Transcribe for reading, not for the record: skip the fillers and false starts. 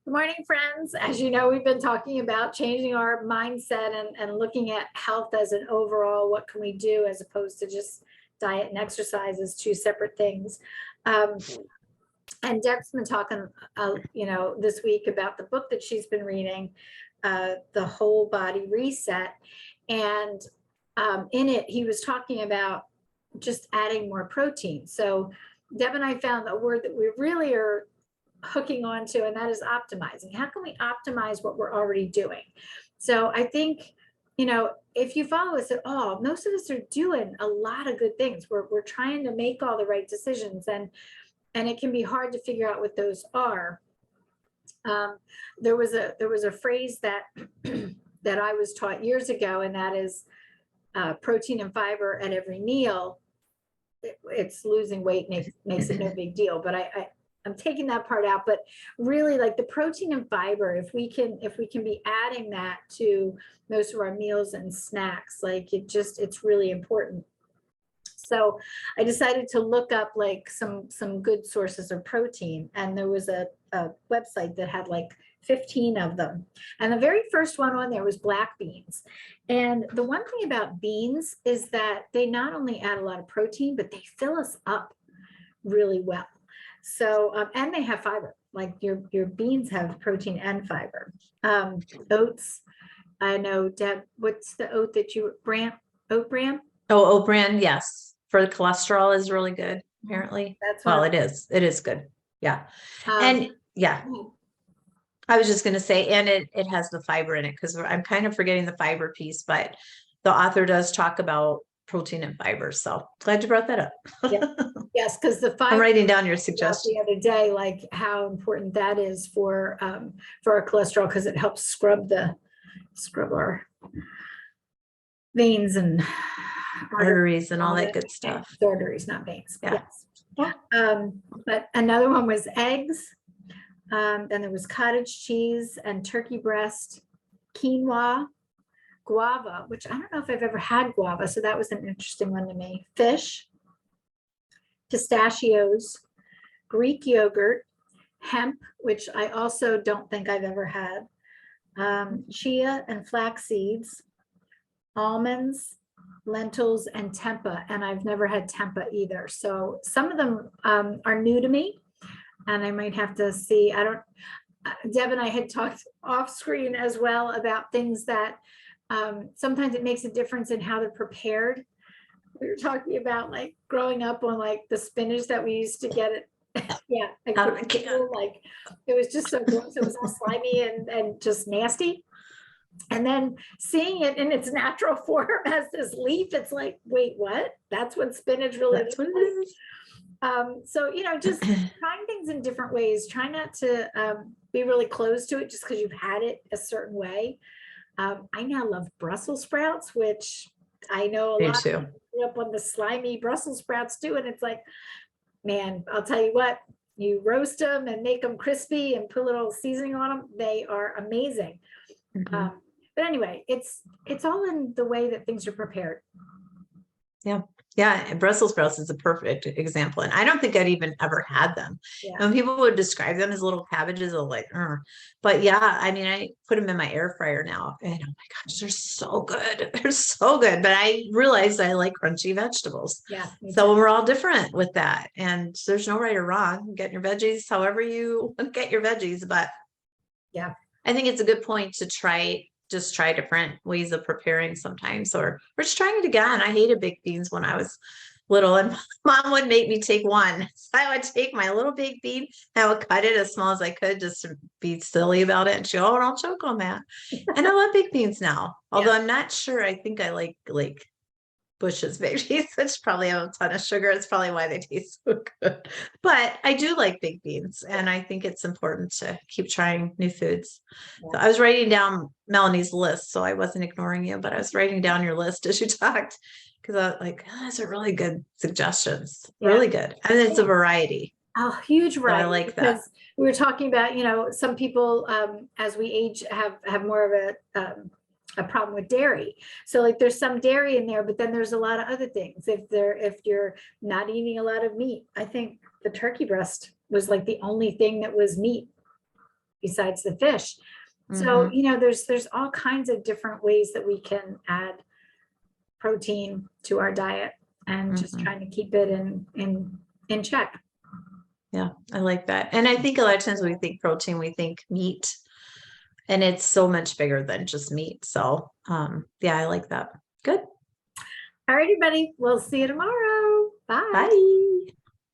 Good morning, friends. As you know, we've been talking about changing our mindset and looking at health as an overall, what can we do as opposed to just diet and exercise as two separate things. Um, and Deb's been talking, this week about the book that she's been reading, The Whole Body Reset. And in it, he was talking about just adding more protein. So Deb and I found a word that we really are hooking onto, and that is optimizing. How can we optimize what we're already doing? So I think, if you follow us at all, most of us are doing a lot of good things. We're trying to make all the right decisions, and it can be hard to figure out what those are. There was a phrase that that I was taught years ago, and that is protein and fiber at every meal. It's losing weight makes it no big deal, but I'm taking that part out. But really, like the protein and fiber, if we can be adding that to most of our meals and snacks, like it's really important. So I decided to look up like some good sources of protein, and there was a website that had like 15 of them. And the very first one on there was black beans. And the one thing about beans is that they not only add a lot of protein, but they fill us up really well. So, and they have fiber, like your beans have protein and fiber. Oats, I know, Deb, what's the oat that oat bran? Oh, oat bran, yes. For the cholesterol is really good, apparently. That's well, it is. It is good. Yeah. And yeah, I was just going to say, and it has the fiber in it, because I'm kind of forgetting the fiber piece, but the author does talk about protein and fiber. So glad you brought that up. Yeah. Yes, because the fiber. I'm writing down your suggestion. The other day, like how important that is for our cholesterol, because it helps scrub our veins and arteries and all that good stuff. Arteries, not veins. Yeah. Yes. But another one was eggs. Then there was cottage cheese and turkey breast, quinoa, guava, which I don't know if I've ever had guava, so that was an interesting one to me. Fish, pistachios, Greek yogurt, hemp, which I also don't think I've ever had, chia and flax seeds, almonds, lentils, and tempeh. And I've never had tempeh either. So some of them are new to me, and I might have to see. Deb and I had talked off screen as well about things that sometimes it makes a difference in how they're prepared. We were talking about like growing up on like the spinach that we used to get it. Yeah, like it was just so gross. It was all slimy and just nasty. And then seeing it in its natural form as this leaf, it's like, wait, what? That's what spinach really is. So, just trying things in different ways. Try not to be really close to it just because you've had it a certain way. I now love Brussels sprouts, which I know a lot of people grew up on the slimy Brussels sprouts too. And it's like, man, I'll tell you what, you roast them and make them crispy and put a little seasoning on them. They are amazing. Mm-hmm. But anyway, it's all in the way that things are prepared. Yeah. Yeah. And Brussels sprouts is a perfect example. And I don't think I'd even ever had them. Yeah. And people would describe them as little cabbages, like, but yeah, I mean, I put them in my air fryer now, and oh my gosh, they're so good. They're so good. But I realized I like crunchy vegetables. Yeah. So we're all different with that. And there's no right or wrong. Get your veggies however you get your veggies. But yeah, I think it's a good point to try different ways of preparing sometimes, or just trying it again. I hated baked beans when I was little, and mom would make me take one. So I would take my little baked bean and I would cut it as small as I could just to be silly about it. And she, don't choke on that. And I love baked beans now, although I'm not sure. I think I like Bush's baked beans, which probably have a ton of sugar. It's probably why they taste so good. But I do like baked beans, and I think it's important to keep trying new foods. Yeah. So I was writing down Melanie's list, so I wasn't ignoring you, but I was writing down your list as you talked, because I was like, those are really good suggestions. Yeah. Really good. And it's a variety. A huge variety. So I like that. We were talking about, some people as we age have more of a problem with dairy. So like there's some dairy in there, but then there's a lot of other things. If you're not eating a lot of meat, I think the turkey breast was like the only thing that was meat. besides the fish. So, Mhm. you know, there's all kinds of different ways that we can add protein to our diet and just Mhm. trying to keep it in check. Yeah, I like that. And I think a lot of times when we think protein, we think meat, and it's so much bigger than just meat. So, yeah, I like that. Good. All right, everybody. We'll see you tomorrow. Bye. Bye.